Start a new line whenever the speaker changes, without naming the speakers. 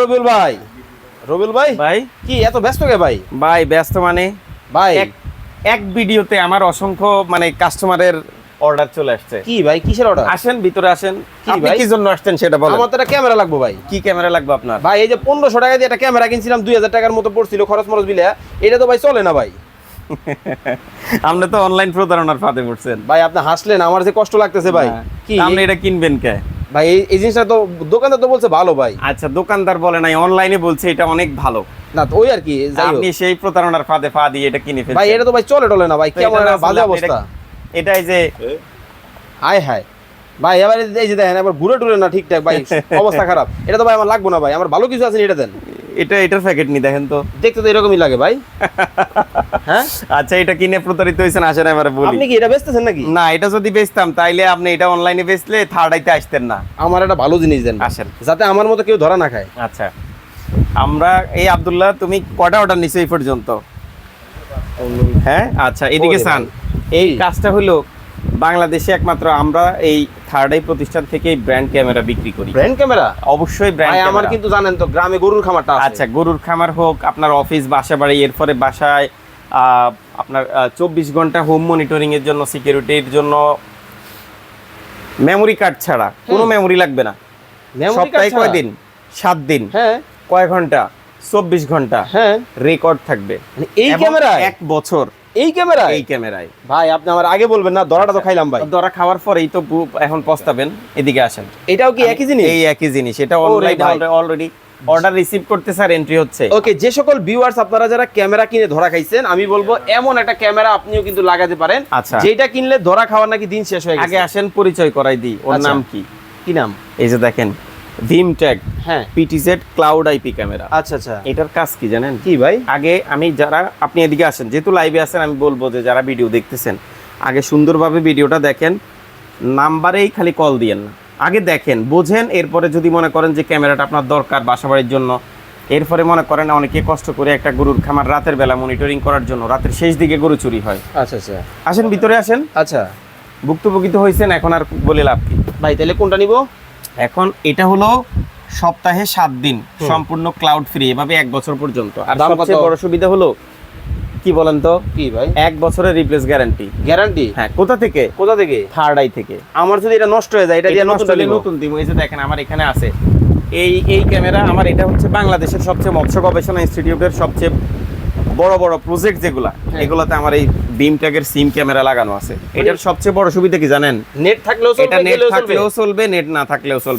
রবিউল ভাই, রবিউল ভাই
ভাই
কি এত ব্যস্ত কে ভাই?
ভাই ব্যস্ত মানে
ভাই
এক ভিডিওতে আমার অসংখ্য মানে কাস্টমারের অর্ডার চলে আসছে।
কি ভাই, কিসের অর্ডার?
আসেন ভিতরে আসেন।
কি
আপনি
ভাই?
কি জন্য আসছেন সেটা বলেন।
আমার তো একটা ক্যামেরা লাগবে ভাই।
কি ক্যামেরা লাগবে আপনার?
ভাই এই যে 1500 টাকা দিয়ে একটা ক্যামেরা কিনছিলাম, 2000 টাকার মতো পড়ছিল খরচ মরচ বিলে, এটা তো ভাই চলে না ভাই।
আপনি তো অনলাইন প্রতারণার ফাঁদে পড়ছেন
ভাই আপনি হাসলেন, আমার যে কষ্ট লাগতেছে ভাই। কি
আপনি এটা কিনবেন কে?
ভাই এই জিনিসটা তো দোকানদার তো বলছে ভালো ভাই।
আচ্ছা দোকানদার বলে নাই, অনলাইনে বলছে এটা অনেক ভালো।
না তো ওই আর কি, যাই হোক।
আপনি সেই প্রতারণার ফাঁদে পা দিয়ে এটা কিনে ফেলছেন।
ভাই এটা তো ভাই চলে টলে না ভাই,
তো
কেমন
এটা
একটা বাজে
আসলে আপনি
অবস্থা।
এটাই যে
আয় হায় ভাই, এবার এই যে দেখেন, এবার ঘুরে টুরে না ঠিকঠাক ভাই, অবস্থা খারাপ। এটা তো ভাই আমার লাগবে না ভাই, আমার ভালো কিছু আছে এটা দেন।
এটার প্যাকেট নি দেখেন তো।
দেখতে তো এরকমই লাগে ভাই। হ্যাঁ
আচ্ছা এটা কিনে প্রতারিত হয়েছেন, আসেন এবারে বলি।
আপনি কি এটা বেচতেছেন নাকি?
না এটা যদি বেচতাম তাইলে আপনি এটা অনলাইনে বেচলে থার্ড আইতে আসতেন না।
আমার একটা ভালো জিনিস দেন
আসেন।
যাতে আমার মতো কেউ ধরা না খায়।
আচ্ছা আমরা এই আব্দুল্লাহ, তুমি কয়টা অর্ডার নিছো এই পর্যন্ত? হ্যাঁ আচ্ছা এদিকে
ওরে
চান।
ভাই।
এই কাজটা হলো বাংলাদেশে একমাত্র আমরা এই থার্ড আই প্রতিষ্ঠান থেকে ব্র্যান্ড ক্যামেরা বিক্রি করি।
Brand camera?
অবশ্যই
ভাই
ব্র্যান্ড
আমার
ক্যামেরা।
কিন্তু জানেন তো গ্রামে গরুর খামারটা আছে।
আচ্ছা গরুর খামার হোক, আপনার অফিস বাসা বাড়ি, এরপরে বাসায় আপনার 24 ঘন্টা হোম মনিটরিং এর জন্য, সিকিউরিটির জন্য মেমোরি কার্ড ছাড়া কোনো মেমোরি লাগবে না।
Memory card
সপ্তাহে
ছাড়া?
কয় দিন? 7 দিন।
হ্যাঁ
কয় ঘন্টা? 24 ঘন্টা
হ্যাঁ।
রেকর্ড থাকবে।
মানে এই
এবং
ক্যামেরায়?
1 বছর
এই ক্যামেরা?
এই ক্যামেরায়।
ভাই আপনি আমার আগে বলবেন না, ধরাটা তো খাইলাম ভাই।
ধরা খাওয়ার পরেই তো এখন পস্তাবেন। এদিকে আসেন।
এটাও কি একই জিনিস?
এই একই জিনিস। এটা
ওরে
অনলাইনে
ভাই।
অলরেডি অর্ডার রিসিভ করতে স্যার এন্ট্রি হচ্ছে।
ওকে, যে সকল ভিউয়ার্স আপনারা যারা ক্যামেরা কিনে ধরা খাইছেন, আমি বলবো এমন একটা ক্যামেরা আপনিও কিন্তু লাগাতে পারেন।
আচ্ছা।
যেটা কিনলে ধরা খাওয়ার নাকি দিন শেষ হয়ে গেছে।
আগে আসেন পরিচয় করাই দিই। ওর
আচ্ছা।
নাম কি?
কি নাম?
এই যে দেখেন ভিমট্যাগ
হ্যাঁ।
PTZ cloud IP camera.
আচ্ছা আচ্ছা।
এটার কাজ কি জানেন?
কি ভাই?
আগে আমি যারা, আপনি এদিকে আসেন, যেহেতু লাইভে আছেন আমি বলবো যে যারা ভিডিও দেখতেছেন আগে সুন্দরভাবে ভিডিওটা দেখেন, নাম্বারেই খালি কল দিয়েন না, আগে দেখেন বোঝেন, এরপরে যদি মনে করেন যে ক্যামেরাটা আপনার দরকার বাসাবাড়ির জন্য, এরপরে মনে করেন অনেকে কষ্ট করে একটা গরুর খামার রাতের বেলা মনিটরিং করার জন্য, রাতের শেষ দিকে গরু চুরি হয়।
আচ্ছা আচ্ছা।
আসেন ভিতরে আসেন।
আচ্ছা
ভুক্তভোগী হয়েছেন, এখন আর বলে লাভ কি
ভাই, তাহলে কোনটা নিব?
এখন এটা হলো সপ্তাহে 7 দিন সম্পূর্ণ ক্লাউড ফ্রি, এভাবে 1 বছর পর্যন্ত। আর
দাম
সবচেয়ে
কত?
বড় সুবিধা হলো কি বলেন তো?
কি ভাই?
1 বছরের রিপ্লেস গ্যারান্টি।
গ্যারান্টি?
হ্যাঁ। কোথা থেকে?
কোথা থেকে?
থার্ড আই থেকে।
আমার যদি এটা নষ্ট হয়ে যায়, এটা দিয়ে
এটা নষ্ট
নতুন
হলে নতুন দিব। এই যে দেখেন আমার এখানে আছে এই ক্যামেরা। আমার এটা হচ্ছে বাংলাদেশের সবচেয়ে মৎস্য গবেষণা ইনস্টিটিউটের সবচেয়ে বড় বড় প্রজেক্ট যেগুলা, এগুলাতে আমার এই বিম ট্যাগের সিম ক্যামেরা লাগানো আছে। এটার সবচেয়ে বড় সুবিধা কি জানেন?
নেট থাকলেও
এটা
চলবে,
নেট
গেলেও চলবে।
থাকলেও চলবে, নেট না থাকলেও চলবে।